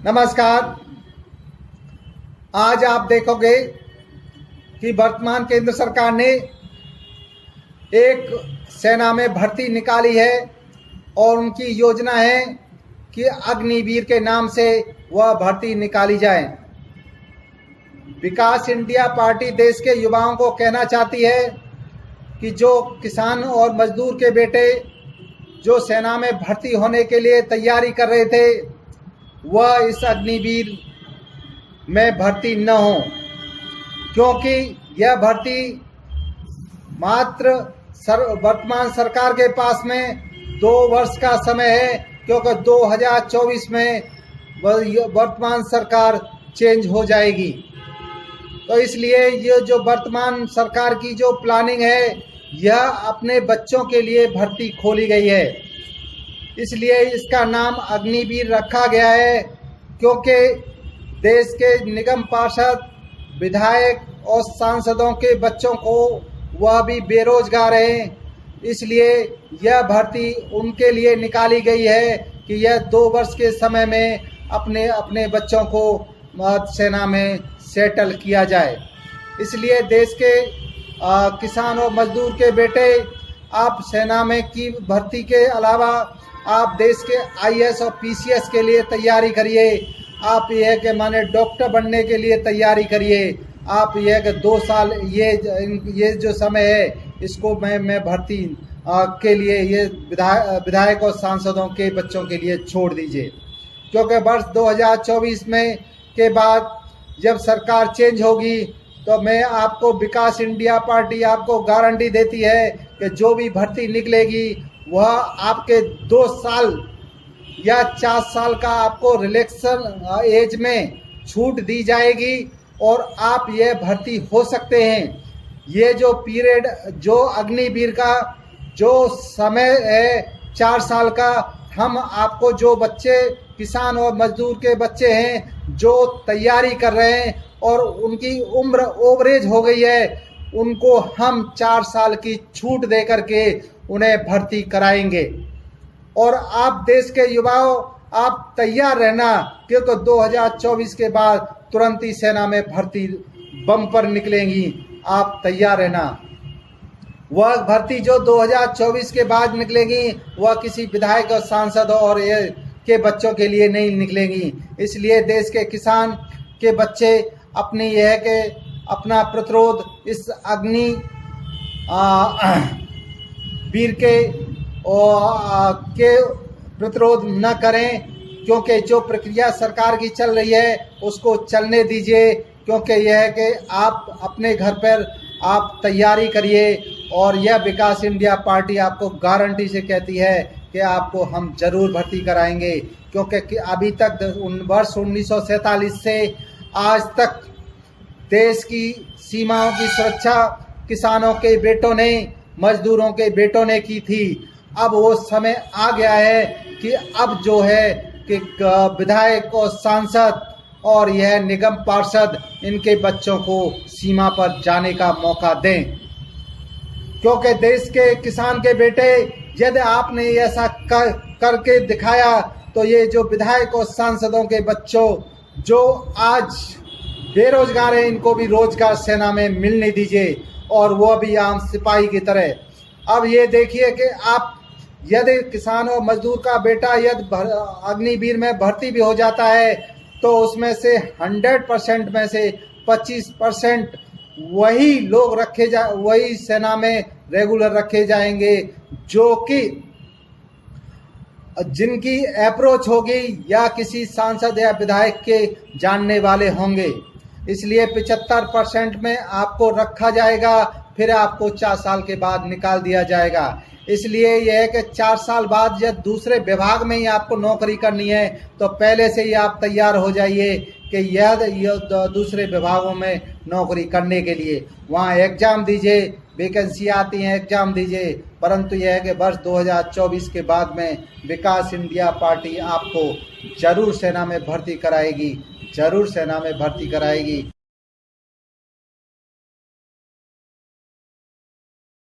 नमस्कार। आज आप देखोगे कि वर्तमान केंद्र सरकार ने एक सेना में भर्ती निकाली है और उनकी योजना है कि अग्निवीर के नाम से वह भर्ती निकाली जाए। विकास इंडिया पार्टी देश के युवाओं को कहना चाहती है कि जो किसान और मजदूर के बेटे जो सेना में भर्ती होने के लिए तैयारी कर रहे थे वह इस अग्निवीर में भर्ती न हो, क्योंकि यह भर्ती मात्र वर्तमान सरकार के पास में 2 वर्ष का समय है, क्योंकि 2024 में वर्तमान सरकार चेंज हो जाएगी। तो इसलिए ये जो वर्तमान सरकार की जो प्लानिंग है यह अपने बच्चों के लिए भर्ती खोली गई है। इसलिए इसका नाम अग्निवीर रखा गया है, क्योंकि देश के निगम पार्षद, विधायक और सांसदों के बच्चों को वह भी बेरोजगार हैं। इसलिए यह भर्ती उनके लिए निकाली गई है कि यह 2 वर्ष के समय में अपने अपने बच्चों को सेना में सेटल किया जाए। इसलिए देश के किसान और मजदूर के बेटे, आप सेना में की भर्ती के अलावा आप देश के आईएएस और पीसीएस के लिए तैयारी करिए। आप यह कि माने डॉक्टर बनने के लिए तैयारी करिए। आप यह कि 2 साल ये जो समय है इसको मैं भर्ती के लिए ये विधायक और सांसदों के बच्चों के लिए छोड़ दीजिए, क्योंकि वर्ष 2024 में के बाद जब सरकार चेंज होगी तो मैं आपको, विकास इंडिया पार्टी आपको गारंटी देती है कि जो भी भर्ती निकलेगी वह आपके 2 साल या 4 साल का आपको रिलैक्सन एज में छूट दी जाएगी और आप यह भर्ती हो सकते हैं। ये जो पीरियड, जो अग्निवीर का जो समय है 4 साल का, हम आपको जो बच्चे किसान और मजदूर के बच्चे हैं जो तैयारी कर रहे हैं और उनकी उम्र ओवरेज हो गई है, उनको हम 4 साल की छूट दे करके उन्हें भर्ती कराएंगे। और आप देश के युवाओं, आप तैयार रहना, क्योंकि 2024 के बाद तुरंत ही सेना में भर्ती बम्पर निकलेंगी। आप तैयार रहना। वह भर्ती जो 2024 के बाद निकलेगी वह किसी विधायक और सांसद और के बच्चों के लिए नहीं निकलेंगी। इसलिए देश के किसान के बच्चे अपनी यह कि अपना प्रतिरोध इस अग्नि वीर के प्रतिरोध न करें, क्योंकि जो प्रक्रिया सरकार की चल रही है उसको चलने दीजिए। क्योंकि यह है कि आप अपने घर पर आप तैयारी करिए और यह विकास इंडिया पार्टी आपको गारंटी से कहती है कि आपको हम जरूर भर्ती कराएंगे, क्योंकि अभी तक वर्ष 1947 से आज तक देश की सीमाओं की सुरक्षा किसानों के बेटों ने, मजदूरों के बेटों ने की थी। अब वो समय आ गया है कि अब जो है कि विधायक और सांसद और यह निगम पार्षद इनके बच्चों को सीमा पर जाने का मौका दें, क्योंकि देश के किसान के बेटे, यदि आपने ऐसा करके दिखाया तो ये जो विधायक और सांसदों के बच्चों जो आज बेरोजगार हैं इनको भी रोजगार सेना में मिलने दीजिए, और वो भी आम सिपाही की तरह। अब ये देखिए कि आप यदि किसान और मजदूर का बेटा यदि अग्निवीर में भर्ती भी हो जाता है तो उसमें से 100% में से 25% वही लोग वही सेना में रेगुलर रखे जाएंगे, जो कि जिनकी अप्रोच होगी या किसी सांसद या विधायक के जानने वाले होंगे। इसलिए 75% में आपको रखा जाएगा, फिर आपको 4 साल के बाद निकाल दिया जाएगा। इसलिए यह है कि 4 साल बाद जब दूसरे विभाग में ही आपको नौकरी करनी है तो पहले से ही आप तैयार हो जाइए कि यह दूसरे विभागों में नौकरी करने के लिए वहाँ एग्ज़ाम दीजिए, वैकेंसी आती हैं, एग्ज़ाम दीजिए। परंतु यह है कि वर्ष 2024 के बाद में विकास इंडिया पार्टी आपको जरूर सेना में भर्ती कराएगी, जरूर सेना में भर्ती कराएगी।